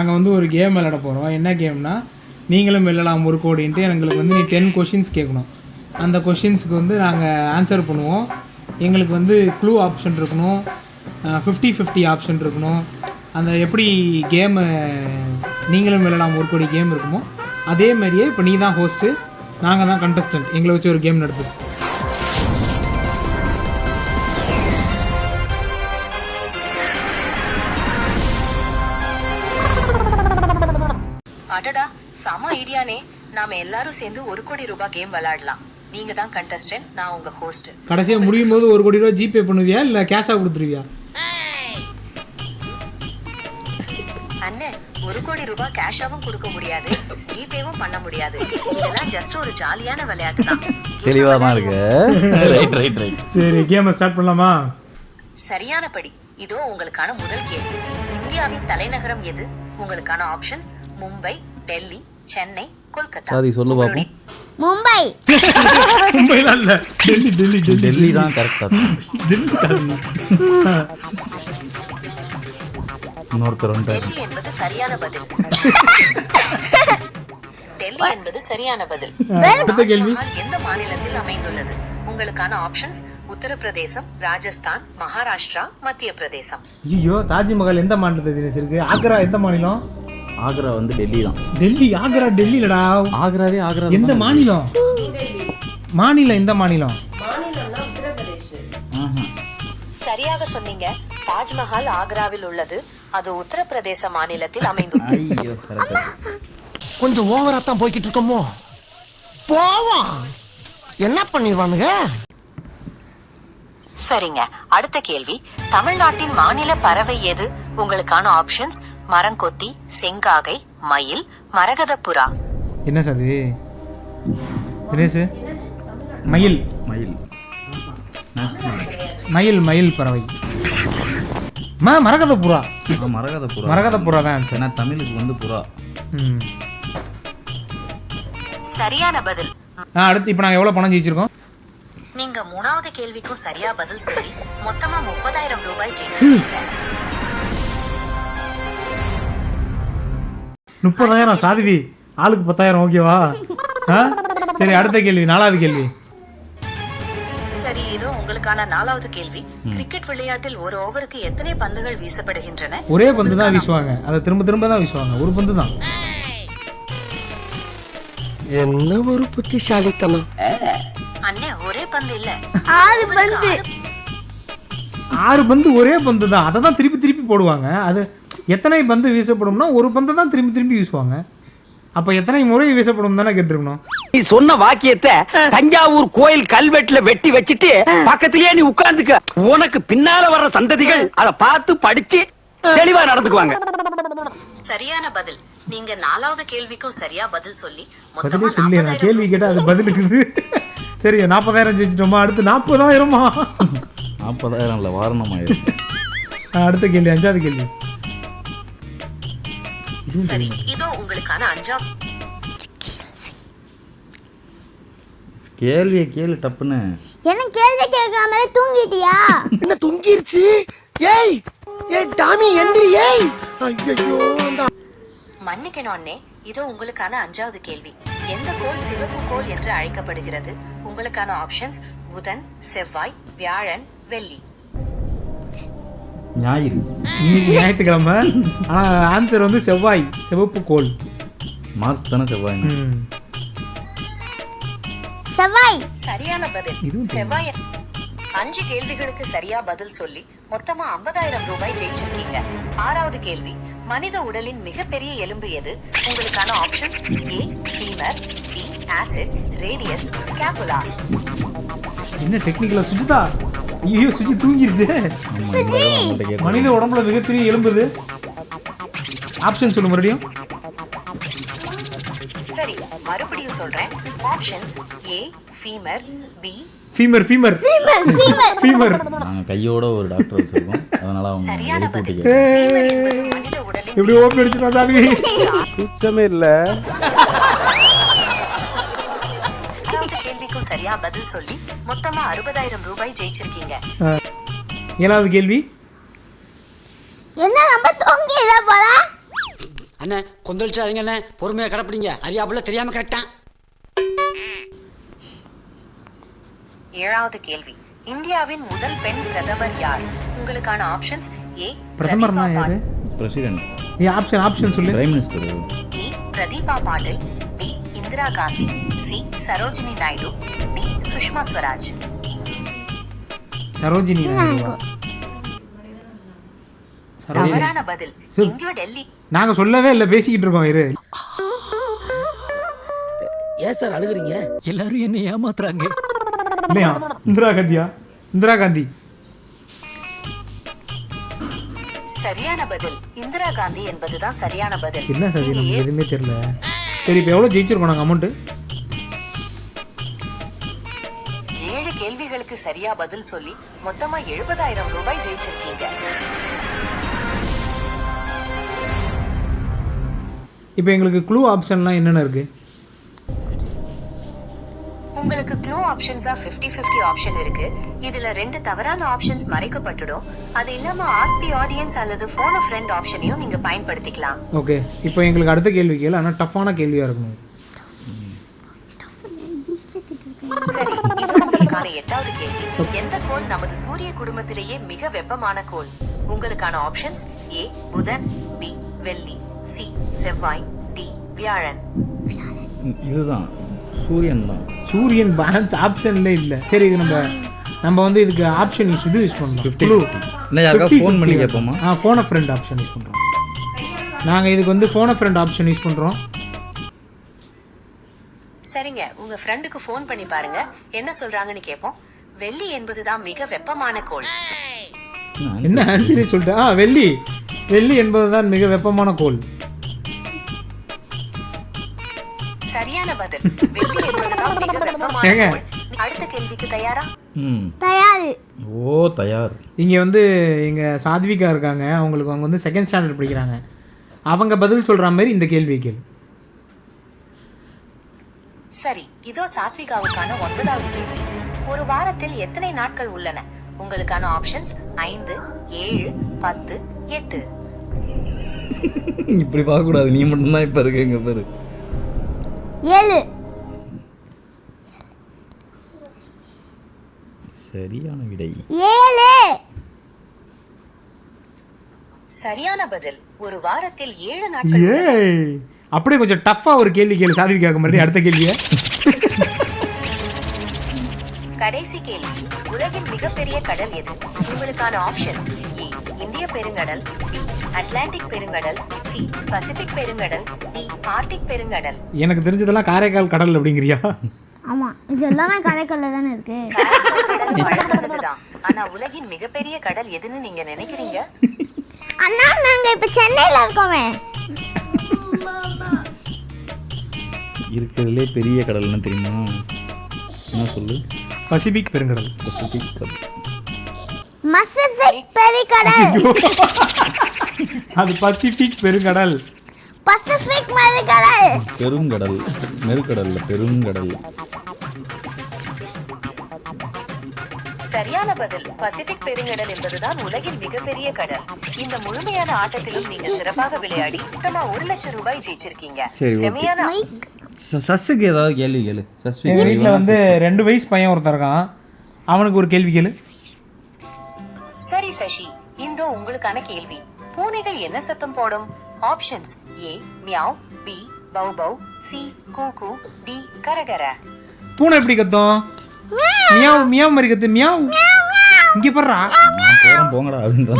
நாங்கள் வந்து ஒரு கேம் விளையாட போகிறோம். என்ன கேம்னா, நீங்களும் வெல்லலாம் ஒரு கோடின்ட்டு எங்களுக்கு வந்து நீ 10 கொஷின்ஸ் கேட்கணும். அந்த கொஷின்ஸுக்கு வந்து நாங்கள் ஆன்சர் பண்ணுவோம். எங்களுக்கு வந்து க்ளூ ஆப்ஷன் இருக்கணும், 50-50 ஆப்ஷன் இருக்கணும். அந்த எப்படி கேமு நீங்களும் வெல்லலாம் ஒரு கோடி கேம் இருக்குமோ அதே மாதிரியே இப்போ நீ தான் ஹோஸ்ட்டு, நாங்கள் தான் கண்டஸ்டன்ட். எங்களை வச்சு ஒரு கேம் நடத்துது. அடடா, செம ஐடியானே. நாம எல்லாரும் சேர்ந்து 1 கோடி ரூபாய் கேம் விளையாடலாம். நீங்க தான் கண்டஸ்டன்ட், நான் உங்க ஹோஸ்ட். கடைசியாக முடியும் போது 1 கோடி ரூபா ஜிபே பண்ணுவியா இல்லை கேஷாக கொடுத்துருவியா? அண்ணே, 1 கோடி ரூபாய் கேஷாவும் கொடுக்க முடியாது, ஜிபேவும் பண்ண முடியாது. இதெல்லாம் ஜஸ்ட் ஒரு ஜாலியான விளையாட்டு தான். தெளிவா தான் இருக்கு. Right right right. சரி, கேமை ஸ்டார்ட் பண்ணலாமா? சரியான படி. இதோ உங்களுக்கான முதல் கேள்வி. இந்தியாவின் தலைநகரம் எது? உங்களுக்கான ஆப்ஷன்ஸ்: மும்பை, டெல்லி, சென்னை, கொல்கத்தா. சாதி சொல்லு பாப்போம். மும்பை. மும்பைலாம் இல்ல, டெல்லி டெல்லி டெல்லி டெல்லி தான் கரெக்டா. டெல்லி சாரி. இன்னொருத்தர் வந்து டெல்லி என்பது சரியான பதில். டெல்லி என்பது சரியான பதில். அடுத்த கேள்வி. தாஜ்மஹால் எந்த மாநிலத்தில் அமைந்துள்ளது? உங்களுக்கான ஆப்ஷன்ஸ்: உத்தரப்பிரதேசம், ராஜஸ்தான், மகாராஷ்டிரா, மத்திய பிரதேசம். ஐயோ, தாஜ்மஹால் எந்த மாநிலத்தில் இருக்கு? ஆக்ரா எந்த மாநிலம்? ஆக்ரா வந்து டெல்லி தான். டெல்லி. ஆக்ரா டெல்லி இல்லடா. ஆக்ராவே ஆக்ரா. எந்த மாநிலம்? மாநிலம் எந்த மாநிலம்? சரியாக சொன்னீங்க. தாஜ்மஹால் ஆக்ராவில் உள்ளது. அது உத்தரப்பிரதேச மாநிலத்தில் அமைந்துள்ளது. ஐயோ கரெக்ட். கொஞ்சம் ஓவரா தான் போய்கிட்டு இருக்கோமோ. போவோம், என்ன பண்ணிடுவானுங்க. சரிங்க. அடுத்த கேள்வி. தமிழ்நாட்டின் மாநில பறவை எது? உங்களுக்கான ஆப்ஷன்ஸ்: மரங்கொத்தி, செங்காகை, மயில், மரகதப்புறா. என்ன சார் இது? தினேஷ், மயில். மயில். மயில் மயில் பறவை. மரகத புறா. மரகத புறா. மரகத புறா தான் ஆன்சர். ஏன்னா தமிழுக்கு வந்து புறா. சரியான பதில். அடுத்து இப்போ நாங்கள் எவ்வளோ பணம் ஜெயிச்சிருக்கோம்? நீங்க 3வது கேள்விக்கும் சரியா பதில் சொல்லி மொத்தமா 30,000 ரூபாய் ஜெயிச்சிருக்கீங்க. 30,000 சாதிவி, ஆளுக்கு 10,000. ஓகேவா? சரி, அடுத்த கேள்வி, 4வது கேள்வி. சரி, இதோ உங்களுக்கான 4வது கேள்வி. கிரிக்கெட் விளையாட்டில் ஒரு ஓவருக்கு எத்தனை பந்துகள் வீசப்படுகின்றன? ஒரே பந்து தான் வீசுவாங்க, அதை திரும்ப திரும்ப தான் வீசுவாங்க. ஒரு பந்து தான். என்ன ஒரு புத்திசாலித்தனம். அண்ணே, ஒரே பந்து இல்ல, 6 பந்து. 6 பந்து ஒரே பந்து தான். அதை தான் திருப்பி திருப்பி போடுவாங்க. அது எத்தனை பந்து வீசப்படும்னா ஒரு பந்து தான் திரும்பி திரும்பி வீசுவாங்க. அப்ப எத்தனை முறை வீசப்படும் தானே கேட்டிருக்கணும். நீ சொன்ன வாக்கியத்தை தஞ்சாவூர் கோயில் கல்வெட்டுல வெட்டி வச்சிட்டு பக்கத்திலேயே நீ உட்கார்ந்துக்க. உனக்கு பின்னால வர்ற சந்ததிகள் அதை பார்த்து படிச்சு தெளிவா நடந்துக்குவாங்க. சரியான பதில். நீங்க 4வது கேள்விக்கும் சரியா பதில் சொல்லி பதிலே மொத்தமா சொல்லி நான் 40,000 கேள்வி கேட்டா அது பதில் இருக்குது. சரி, 40,000 ஜெயிச்சிட்டோமா? அடுத்து 40,000மா? 40,000 இல்ல, வாரணமாயிரம். அடுத்த கேள்வி, 5வது கேள்வி. சரி, இதோ உங்களுக்கான 5வது கேள்வியை கேளு டப்புன்னு. என்ன கேள்வி கேட்காமலே தூங்கிட்டியா? என்ன தொங்கிருச்சு? ஏய் ஏய் டாமி எந்திரி. ஏய் ஐயோ. மன்னிக்கணும் அண்ணே. இதோ உங்களுக்கான 5வது கேள்வி. எந்த கோள் சிவப்பு கோள் என்று அழைக்கப்படுகிறது? உங்களுக்கான ஆப்ஷன்ஸ்: புதன், செவ்வாய், வியாழன், வெள்ளி. ஞாயிறு. இன்னைக்கு ஞாயிற்றுக்கிழமை. ஆனா ஆன்சர் வந்து செவ்வாய், சிவப்பு கோள். மார்ச் தானே செவ்வாய். செவ்வாய். சரியான பதில் செவ்வாய். 5 கேள்விகளுக்கு சரியா பதில் சொல்லி மொத்தமா 50,000 ரூபாய் ஜெயிச்சிருக்கீங்க. 6வது கேள்வி. மனித உடலின் மிகப்பெரிய எலும்பு எது? உங்களுக்கான options: A femur, B acid, radius, scapula. என்ன டெக்னிக்கலா சுஜிதா? ஐயோ, சுஜி தூங்கிருச்சு. மனித உடம்புல மிகப்பெரிய எலும்புது. ஆப்ஷன் சொல்லு மறுபடியும். சரி, மறுபடியும் சொல்றேன். Options: A femur, B femur femur femur. நாங்க கையோட ஒரு டாக்டர் வச்சிருக்கோம், அதனால அவங்க சரியான பதில். எழுப்பிட்டு ஃபீமர் என்பது மனித உடலின் இப்படி ஓப்பி அடிச்சுட்டா சாமி. குச்சமே இல்ல. 6வது கேள்விக்கும் சரியா பதில் சொல்லி மொத்தமா 60,000 ரூபாய் ஜெயிச்சிருக்கீங்க. 7வது கேள்வி. என்ன நம்ம தூங்கியதா போல? அண்ணே கொந்தளிச்சாதீங்க அண்ணே, பொறுமையா கடப்பிடிங்க. அறியாப்புல தெரியாம கரெக்டா. 7வது கேள்வி. இந்தியாவின் முதல் பெண் பிரதமர் யார்? உங்களுக்கான ஆப்ஷன்ஸ் ஏ பிரதமர்னா யாரு? பிரசிடென்ட். ஆப்ஷன் சொல்லு. Prime minister. D Pratibha Patil, B Indira Gandhi, C Sarojini Naidu, D Sushma Swaraj. Sarojini நாயுடுவா? தவறான பதில். இந்தியா டெல்லி. நாங்க சொல்லவே இல்லை, பேசிக்கிட்டு இருக்கோம். இரு. ஏன் சார் அழுகுறீங்க? எல்லாரும் என்ன ஏமாத்துறாங்க. இல்லையா? இந்திரா காந்தியா? இந்திரா காந்தி. சரியான பதில் இந்திரா காந்தி என்பதுதான் சரியான பதில். என்ன சார் நமக்கு எதுவுமே தெரியல. சரி, இப்போ எவ்வளோ ஜெயிச்சிருக்கோம் நாங்கள் அமௌண்ட்டு? 7 கேள்விகளுக்கு சரியா பதில் சொல்லி மொத்தமா 70,000 ரூபாய் ஜெயிச்சிருக்கீங்க. இப்போ எங்களுக்கு க்ளூ ஆப்ஷன்லாம் என்னென்ன இருக்கு? உங்களுக்கு க்ளூ ஆப்ஷன்ஸா 50-50 ஆப்ஷன் இருக்கு. இதுல 2 தவறான ஆப்ஷன்ஸ் மறைக்கப்பட்டுடும். அது இல்லாம ஆஸ்க் தி ஆடியன்ஸ் அல்லது ஃபோன் அ ஃப்ரெண்ட் ஆப்ஷனையும் நீங்க பயன்படுத்திக்கலாம். ஓகே, இப்போ எங்களுக்கு அடுத்த கேள்வி கேளு, ஆனால் டஃப்பான கேள்வியாக இருக்கணும். சரி, இது உங்களுக்கான 8வது கேள்வி. எந்த கோள் நமது சூரிய குடும்பத்திலேயே மிக வெப்பமான கோள்? உங்களுக்கான ஆப்ஷன்ஸ் ஏ புதன், பி வெள்ளி, சி செவ்வாய், டி வியாழன். இதுதான் சூரியன் தான். சூரியன் பேலன்ஸ் ஆப்ஷன்ல இல்லை. சரி, இது நம்ம வந்து இதுக்கு ஆப்ஷன் யூஸ் பண்ணலாம். 50-50. இல்லை, யாருக்காவது ஃபோன் பண்ணி கேட்போமா? Phone a friend option use பண்ணுறோம். நாங்கள் இதுக்கு வந்து phone a friend option use பண்ணுறோம். சரிங்க, உங்க ஃப்ரெண்டுக்கு ஃபோன் பண்ணி பாருங்க, என்ன சொல்றாங்கன்னு கேட்போம். வெள்ளி என்பதுதான் மிக வெப்பமான கோள். என்ன ஆன்சர் சொல்லிட்டு? வெள்ளி என்பதுதான் மிக வெப்பமான கோள். சரியான பதில். வெள்ளி என்பதுதான் மிக வெப்பமான கோள். அடுத்த கேள்விக்கு தயாரா? தயார். ஓ, தயார். இங்கே வந்து எங்கள் சாத்விகா இருக்காங்க, அவங்க வந்து 2nd ஸ்டாண்டர்ட் படிக்கிறாங்க. அவங்க பதில் சொல்கிற மாதிரி இந்த கேள்வி கேள்வி. சரி, இதோ சாத்விகாவுக்கான 9வது கேள்வி. ஒரு வாரத்தில் எத்தனை நாட்கள் உள்ளன? உங்களுக்கான ஆப்ஷன்ஸ் 5, 7, 10, 8. இப்படி பார்க்கக்கூடாது, நீ மட்டும்தான் இப்போ இருக்கு. எங்க பேரு 7. சரியான விடை 7. சரியான பதில். ஒரு வாரத்தில் 7 நாட்கள் உள்ளன. ஏய், அப்படியே கொஞ்சம் டஃப்பா ஒரு கேள்வி கேளு சாத்விகாக்கு மாதிரி. அடுத்த கேள்வியை. கடைசி கேள்வி. உலகின் மிகப்பெரிய கடல் எது? உங்களுக்கான ஆப்ஷன்ஸ் ஏ இந்திய பெருங்கடல், பி அட்லாண்டிக் பெருங்கடல், சி பசிபிக் பெருங்கடல், டி ஆர்டிக் பெருங்கடல். எனக்கு தெரிஞ்சதெல்லாம் காரைக்கால் கடல் அப்படிங்கிறியா? ஆமா, இது எல்லாமே காரைக்கால்ல தானே இருக்கு. காரைக்கால் கடல் வழக்கமானதுதான். ஆனா உலகின் மிகப்பெரிய கடல் எதுன்னு நீங்க நினைக்கிறீங்க? அண்ணா, நாங்க இப்ப சென்னையில இருக்கோமே. இருக்கிறதுலே பெரிய கடல்னு தெரியுமா? என்ன சொல்லு? பசிபிக் பெருங்கடல். பசிபிக் கடல். பசிபிக் பெருங்கடல். அது பசிபிக் பெருங்கடல். பசிபிக் பெருங்கடல். பெருங்கடல். நெருக்கடல்ல பெருங்கடல். சரியான பதில். பசிபிக் பெருங்கடல் என்பதுதான் உலகின் மிகப்பெரிய கடல். இந்த முழுமையான ஆட்டத்திலும் நீங்க சிறப்பாக விளையாடி மொத்தமா 1,00,000 ரூபாய் ஜெயிச்சிருக்கீங்க. சரி, ஓகே. செமையான. சஸ்ஸுக்கு ஏதாவது கேள்வி கேளு. எங்கள் வீட்டில் வந்து 2 வயசு பையன் ஒருத்தர் இருக்கான், அவனுக்கு ஒரு கேள்வி கேளு. சரி சசி, இந்தோ உங்களுக்கான கேள்வி. பூனைகள் என்ன சத்தம் போடும்? Options A meow, B bow wow, C coo, D கரகர. பூனை எப்படி கத்தும்? மியாவ் மியாவ் மாதிரி கத்து. மியாவ். இங்க படுறா. போறோம் போங்கடா அப்படின்ற.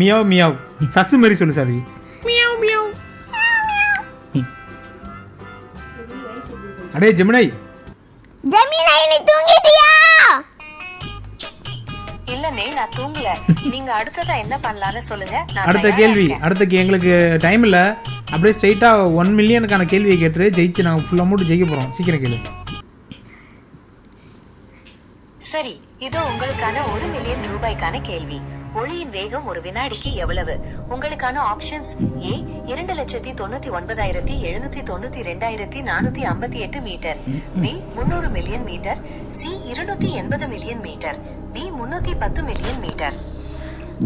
Meow meow. சசு மாதிரி சொல்லு சாதி. அடே ஜெமினை. ஜெமினை, நீ தூங்கிட்டியா? இல்லனே, நான் தூங்கல. நீங்க அடுத்ததா என்ன பண்ணலாம்னு சொல்லுங்க. நான் அடுத்த தயாரா கேள்வி. இருக்கேன். அடுத்த எங்களுக்கு டைம் இல்லை, அப்படியே ஸ்ட்ரைட்டாக 1 மில்லியனுக்கான கேள்வியை கேட்டு ஜெயிச்சு நாங்கள் ஃபுல் அமௌண்ட் ஜெயிக்க போகிறோம். சீக்கிரம் கேளு. சரி, இதோ உங்களுக்கான 1 மில்லியன் ரூபாய்க்கான கேள்வி. ஒளியின் வேகம் ஒரு வினாடிக்கு எவ்வளவு? உங்களுக்கான options A 2,99,792,458 metre, B 300 million metre, C 280 million metre, D 310 million metre.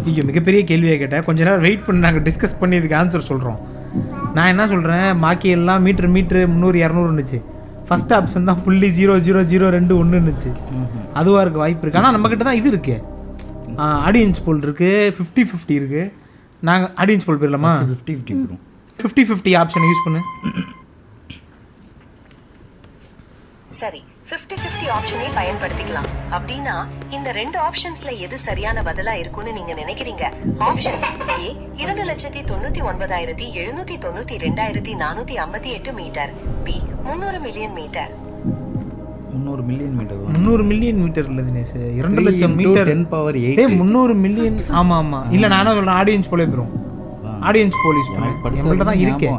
ஐயோ மிகப்பெரிய கேள்வியை கேட்டேன். கொஞ்ச நேரம் வெயிட் பண்ணி நாங்கள் டிஸ்கஸ் பண்ணி இதுக்கு ஆன்சர் சொல்கிறோம். நான் என்ன சொல்கிறேன், பாக்கி எல்லாம் மீட்ரு 300 200 இருந்துச்சு. ஃபர்ஸ்ட் ஆப்ஷன் தான் .000221 இருந்துச்சு. அதுவாக இருக்க வாய்ப்பு இருக்குது. ஆனால் நம்மக்கிட்ட தான் இது இருக்குது, ஆடியன்ஸ் போல் இருக்குது, 50-50 இருக்குது. நாங்கள் ஆடியன்ஸ் போல் போயிடலாமா? 50-50 போடும். 50-50 ஆப்ஷனை யூஸ் பண்ணு. சரி, 50-50 ஆப்ஷனை பயன்படுத்திக்கலாம். அப்படின்னா இந்த 2 ஆப்ஷன்ஸ்ல எது சரியான பதிலா இருக்கும்னு நீங்க நினைக்கிறீங்க? Options A 2,92,792,458 metre, B 300 million metre. 300 million metre. 300 million metre இல்லை தினேஷ், 2 லட்சம் மீட்டர். 10⁴8. 300 மில்லியன். ஆமாம். இல்லை நானும் சொல்கிறேன், ஆடியன்ஸ் போலே போயிடும். ஆடியன்ஸ் போலீஸ் நம்மள்ட்ட தான் இருக்கே.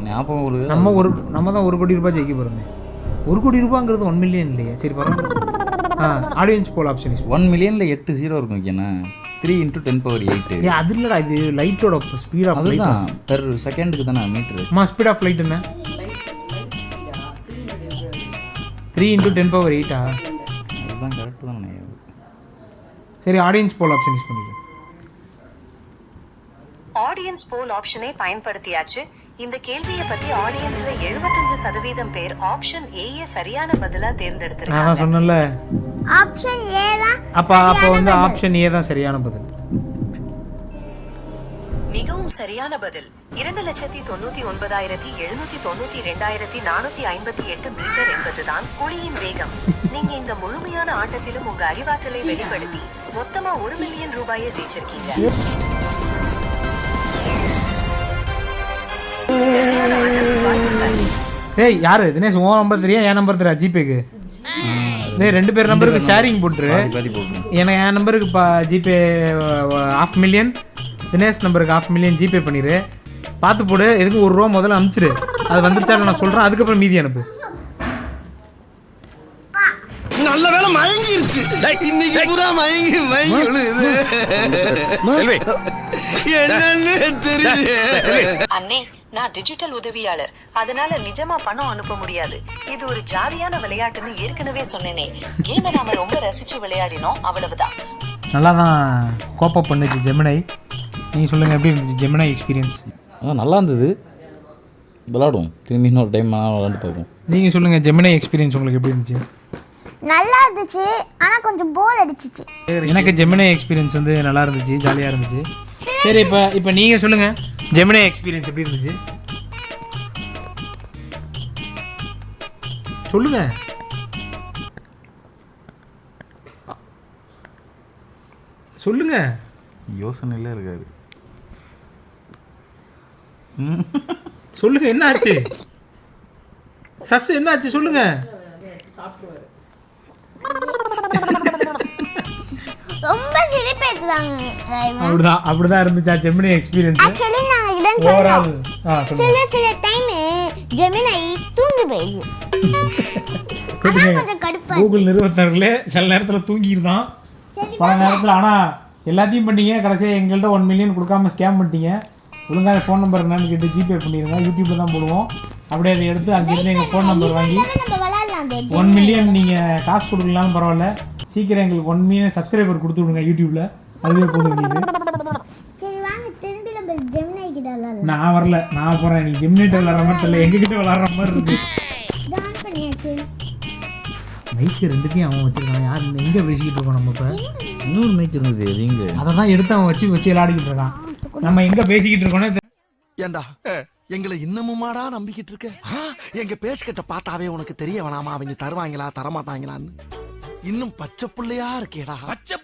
நம்ம தான் 1 கோடி ரூபாய் ஜெயிக்க போகிறோமே. 1 கோடி ரூபாங்கிறது 1 மில்லியன் இல்லையா? சரி பரவாயில்ல. ஆடியன்ஸ் போல் ஆப்ஷன் 1 மில்லியன்ல 8 0 இருக்கும். ஓகேண்ணா, 3 × 10⁴8. அது இல்லைடா, இது லைட்டோட ஸ்பீட் ஆஃப் லைட் அதுதான் பெர் செகண்டுக்கு தானே மீட்ரு. ஸ்பீட் ஆஃப் லைட் என்ன? 3 × 10⁴8. அதுதான் கரெக்டு தானே. சரி, ஆடியன்ஸ் போல் ஆப்ஷன் யூஸ் பண்ணிக்கலாம். ஆடியன்ஸ் போல் ஆப்ஷனை பயன்படுத்தியாச்சு. இந்த கேள்வியை பத்தி ஆடியன்ஸ்ல 75% பேர் ஆப்ஷன் ஏ சரியான பதிலா தேர்ந்தெடுத்திருக்காங்க. நான் சொன்னேன்ல, ஆப்ஷன் ஏ தான். அப்ப வந்து ஆப்ஷன் ஏ தான் சரியான பதில். மிகவும் சரியான பதில் 2,99,792,458 மீட்டர் என்பதுதான் ஒளியின் வேகம். நீங்க இந்த முழுமையான ஆட்டத்திலும் உங்க அறிவாற்றலை வெளிப்படுத்தி மொத்தமா 1 மில்லியன் ரூபாயை ஜெயிச்சிருக்கீங்க. ஏய் யாரு தினேஷ், உன் நம்பர் தெரியா, என் நம்பர் தெரியா ஜிபேக்கு? டேய் 2 பேர் நம்பருக்கு ஷேரிங் போட்டுரு. எனக்கு என் நம்பருக்கு ஜிபே 500,000, தினேஷ் நம்பருக்கு 500,000 ஜிபே பண்ணிடு. பார்த்து போடு, எதுக்கு ₹1 முதல்ல அனுப்பிச்சிரு. அது வந்துருச்சா நான் சொல்கிறேன், அதுக்கப்புறம் மீதி அனுப்பு. நல்ல வேளை மயங்கிருச்சு. இன்னைக்கு பூரா மயங்கி விழுது. என்னன்னு தெரியல. அண்ணே, நான் டிஜிட்டல் உதவியாளர், அதனால நிஜமா பணம் அனுப்ப முடியாது. இது ஒரு ஜாலியான விளையாட்டுன்னு ஏற்கனவே சொன்னேனே. கேமை நாம ரொம்ப ரசிச்சு விளையாடினோம், அவ்வளவுதான். நல்லா தான் கோப்பப் பண்ணுச்சு ஜெமினை. நீங்கள் சொல்லுங்கள், எப்படி இருந்துச்சு ஜெமினை எக்ஸ்பீரியன்ஸ்? நல்லா இருந்தது. விளாடுவோம் திரும்பி இன்னொரு டைம் விளாண்டு பார்ப்போம். நீங்கள் சொல்லுங்கள், ஜெமினை எக்ஸ்பீரியன்ஸ் உங்களுக்கு எப்படி இருந்துச்சு? நல்லா இருந்துச்சு, ஆனால் கொஞ்சம் போர் அடிச்சிச்சு. எனக்கு ஜெமினை எக்ஸ்பீரியன்ஸ் வந்து நல்லா இருந்துச்சு, ஜாலியாக இருந்துச்சு. சரி, இப்போ நீங்கள் சொல்லுங்கள், ஜெமினை எக்ஸ்பீரியன்ஸ் எப்படி இருந்துச்சு? சொல்லுங்க. சொல்லுங்க. யோசனையில இருக்காரு. சொல்லுங்க, என்ன ஆச்சு? சஸ் என்ன ஆச்சு சொல்லுங்க. ரொம்ப சிரிப்பேத்துறாங்க. அப்படிதான் இருந்துச்சா ஜெமினி எக்ஸ்பீரியன்ஸ்? ஆக்சுவலி நான் இடன் ஓவரால் சில டைம் ஜெமினை தூங்கி போயிடுது. கொஞ்சம் கடுப்பா. கூகுள் நிறுவனர்களே சில நேரத்தில் தூங்கிடுதான், பல நேரத்தில். ஆனால் எல்லாத்தையும் பண்ணீங்க, கடைசியாக எங்கள்கிட்ட 1 மில்லியன் கொடுக்காம ஸ்கேம் பண்ணிட்டீங்க. ஒழுங்காக ஃபோன் நம்பர் என்னன்னு கேட்டு ஜிபே பண்ணிடுங்க. யூடியூப்பில் தான் போடுவோம். அப்படியே அதை எடுத்து அங்கேருந்து எங்கள் ஃபோன் நம்பர் வாங்கி 1 மில்லியன் நீங்கள் காசு கொடுக்கலாம்னு பரவாயில்ல, சீக்கிரம் எங்களுக்கு 1 மில்லியன் சப்ஸ்கிரைபர் கொடுத்து விடுங்க யூடியூப்பில். அதுவே போதும் எங்களுக்கு. சரி வாங்க, திரும்பி நம்ம ஜெமினை கிட்ட விளையாடலாம். நான் வரல, நான் போகிறேன். நீ ஜெமினிட்ட விளாட்ற மாதிரி தெரியல, எங்ககிட்ட விளாட்ற மாதிரி இருக்கு. ஆன் பண்ணியாச்சு. மைக்கு 2த்தையும் அவன் வச்சிருக்கான். யார் எங்கே பேசிக்கிட்டு இருக்கோம் நம்ம? இப்போ இன்னொரு மைக் இருந்தது, அது எங்கே? அதை தான் எடுத்து அவன் வச்சு விளையாடிக்கிட்டு இருக்கான். நம்ம எங்கே பேசிக்கிட்டு இருக்கோன்னே. ஏண்டா எங்களை இன்னமுமாடா நம்பிக்கிட்டு இருக்க? எங்க பேசிக்கிட்ட பார்த்தாவே உனக்கு தெரிய வேணாமா அவங்க தருவாங்களா தரமாட்டாங்களான்னு? இன்னும் பச்சை பிள்ளையா இருக்கேடா. பச்சை